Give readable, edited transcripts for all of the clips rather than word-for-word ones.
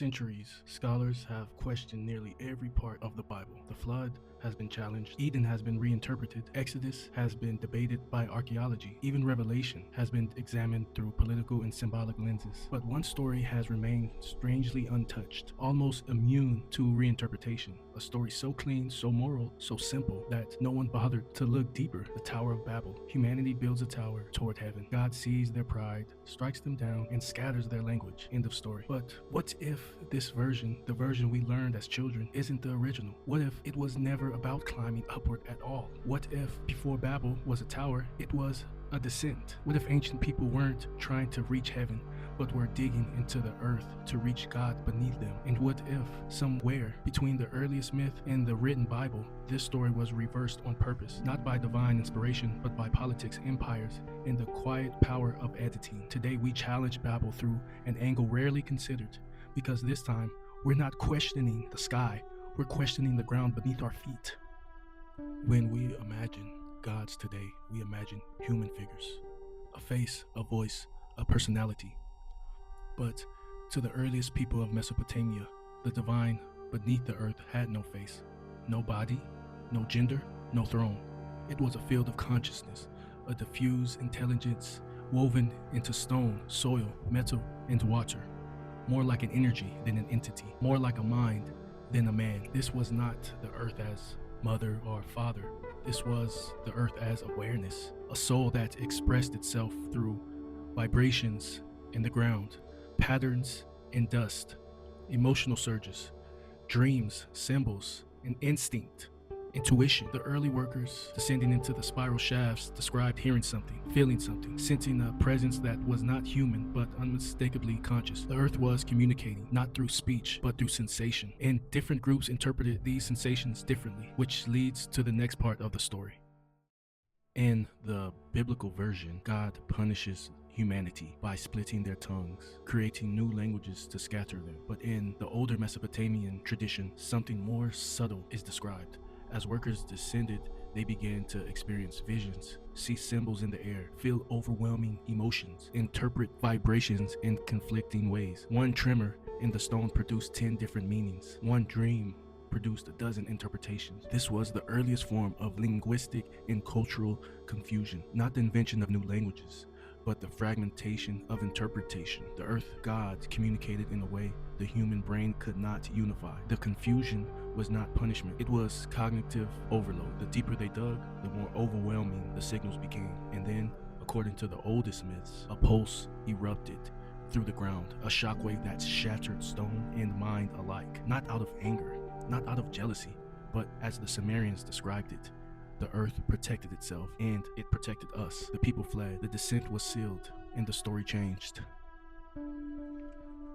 centuries, scholars have questioned nearly every part of the Bible. The flood has been challenged, Eden has been reinterpreted, Exodus has been debated by archaeology, even Revelation has been examined through political and symbolic lenses. But one story has remained strangely untouched, almost immune to reinterpretation. A story so clean, so moral, so simple that no one bothered to look deeper. The Tower of Babel. Humanity builds a tower toward heaven. God sees their pride, strikes them down, and scatters their language. End of story. But what if this version, the version we learned as children, isn't the original? What if it was never about climbing upward at all? What if before Babel was a tower, it was a descent? What if ancient people weren't trying to reach heaven, but were digging into the earth to reach God beneath them? And what if somewhere between the earliest myth and the written Bible, this story was reversed on purpose, not by divine inspiration, but by politics, empires, and the quiet power of editing? Today we challenge Babel through an angle rarely considered, because this time we're not questioning the sky, we're questioning the ground beneath our feet. When we imagine gods today, we imagine human figures, a face, a voice, a personality. But to the earliest people of Mesopotamia, the divine beneath the earth had no face, no body, no gender, no throne. It was a field of consciousness, a diffuse intelligence woven into stone, soil, metal, and water. More like an energy than an entity, more like a mind than a man. This was not the earth as mother or father. This was the earth as awareness, a soul that expressed itself through vibrations in the ground, patterns in dust, emotional surges, dreams, symbols, and instinct, intuition. The early workers descending into the spiral shafts described hearing something, feeling something, sensing a presence that was not human but unmistakably conscious. The earth was communicating, not through speech but through sensation, and different groups interpreted these sensations differently, which leads to the next part of the story. In the biblical version, God punishes humanity by splitting their tongues, creating new languages to scatter them. But in the older Mesopotamian tradition, something more subtle is described. As workers descended, they began to experience visions, see symbols in the air, feel overwhelming emotions, interpret vibrations in conflicting ways. One tremor in the stone produced 10 different meanings. One dream produced a dozen interpretations. This was the earliest form of linguistic and cultural confusion, not the invention of new languages, but the fragmentation of interpretation. The earth gods communicated in a way the human brain could not unify. The confusion was not punishment, it was cognitive overload. The deeper they dug, the more overwhelming the signals became. And then, according to the oldest myths, a pulse erupted through the ground, a shockwave that shattered stone and mind alike, not out of anger, not out of jealousy, but as the Sumerians described it, the earth protected itself, and it protected us. The people fled, the descent was sealed, and the story changed.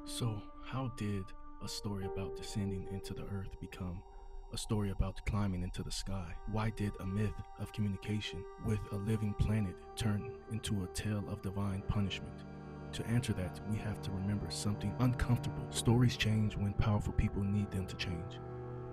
So, how did a story about descending into the earth become a story about climbing into the sky? Why did a myth of communication with a living planet turn into a tale of divine punishment? To answer that, we have to remember something uncomfortable. Stories change when powerful people need them to change.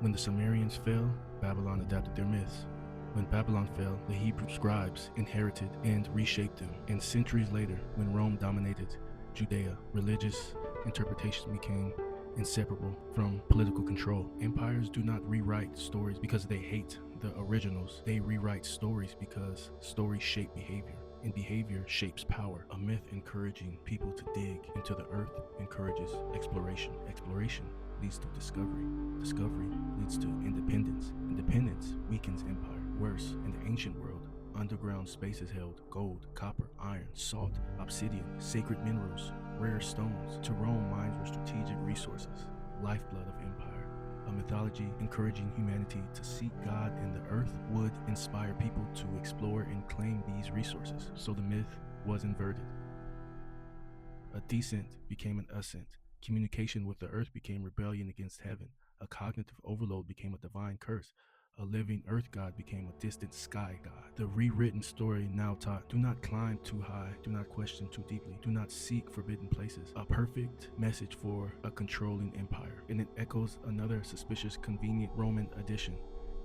When the Sumerians fell, Babylon adapted their myths. When Babylon fell, the Hebrew scribes inherited and reshaped them. And centuries later, when Rome dominated Judea, religious interpretation became inseparable from political control. Empires do not rewrite stories because they hate the originals. They rewrite stories because stories shape behavior, and behavior shapes power. A myth encouraging people to dig into the earth encourages exploration. Exploration leads to discovery. Discovery leads to independence. Independence weakens empire. Worse, in the ancient world, underground spaces held gold, copper, iron, salt, obsidian, sacred minerals, rare stones. To Rome, mines were strategic resources, lifeblood of empire. A mythology encouraging humanity to seek God in the earth would inspire people to explore and claim these resources. So the myth was inverted. A descent became an ascent. Communication with the earth became rebellion against heaven. A cognitive overload became a divine curse. A living earth god became a distant sky god. The rewritten story now taught, do not climb too high, do not question too deeply, do not seek forbidden places. A perfect message for a controlling empire. And it echoes another suspicious, convenient Roman addition.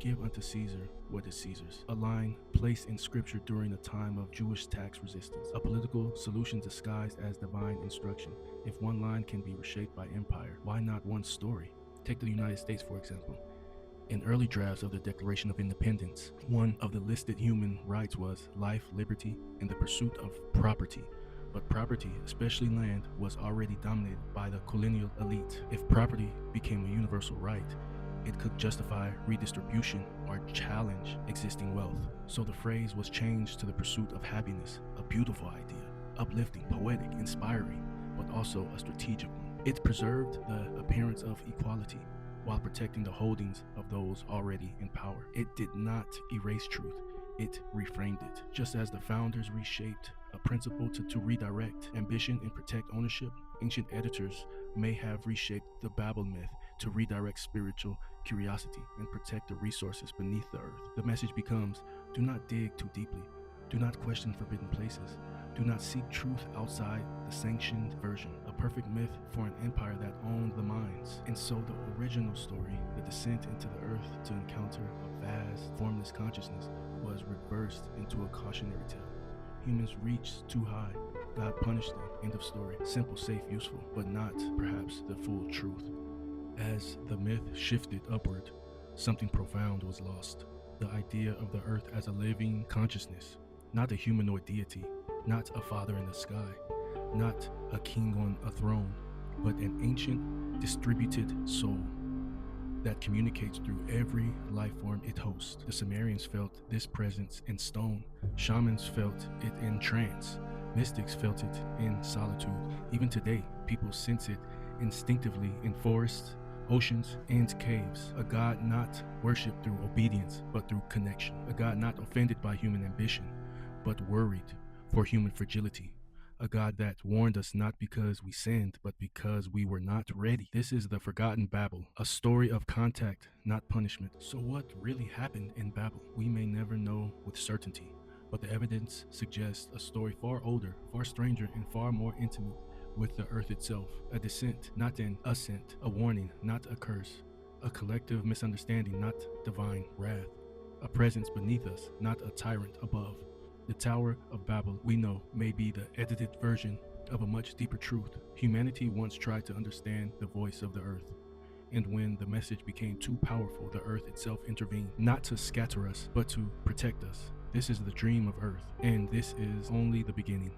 Give unto Caesar what is Caesar's. A line placed in scripture during a time of Jewish tax resistance. A political solution disguised as divine instruction. If one line can be reshaped by empire, why not one story? Take the United States, for example. In early drafts of the Declaration of Independence, one of the listed human rights was life, liberty, and the pursuit of property. But property, especially land, was already dominated by the colonial elite. If property became a universal right, it could justify redistribution or challenge existing wealth. So the phrase was changed to the pursuit of happiness, a beautiful idea, uplifting, poetic, inspiring, but also a strategic one. It preserved the appearance of equality while protecting the holdings of those already in power. It did not erase truth, it reframed it. Just as the founders reshaped a principle to redirect ambition and protect ownership, ancient editors may have reshaped the Babel myth to redirect spiritual curiosity and protect the resources beneath the earth. The message becomes, do not dig too deeply, do not question forbidden places, do not seek truth outside the sanctioned version, a perfect myth for an empire that owned the minds. And so the original story, the descent into the earth to encounter a vast, formless consciousness, was reversed into a cautionary tale. Humans reached too high, God punished them, end of story. Simple, safe, useful, but not perhaps the full truth. As the myth shifted upward, something profound was lost. The idea of the earth as a living consciousness, not a humanoid deity, not a father in the sky, not a king on a throne, but an ancient, distributed soul that communicates through every life form it hosts. The Sumerians felt this presence in stone. Shamans felt it in trance. Mystics felt it in solitude. Even today, people sense it instinctively in forests, oceans, and caves. A God not worshipped through obedience, but through connection. A God not offended by human ambition, but worried for human fragility. A God that warned us not because we sinned, but because we were not ready. This is the forgotten Babel, a story of contact, not punishment. So what really happened in Babel? We may never know with certainty, but the evidence suggests a story far older, far stranger, and far more intimate with the earth itself. A descent, not an ascent. A warning, not a curse. A collective misunderstanding, not divine wrath. A presence beneath us, not a tyrant above. The Tower of Babel, we know, may be the edited version of a much deeper truth. Humanity once tried to understand the voice of the earth, and when the message became too powerful, the earth itself intervened, not to scatter us, but to protect us. This is the dream of earth, and this is only the beginning.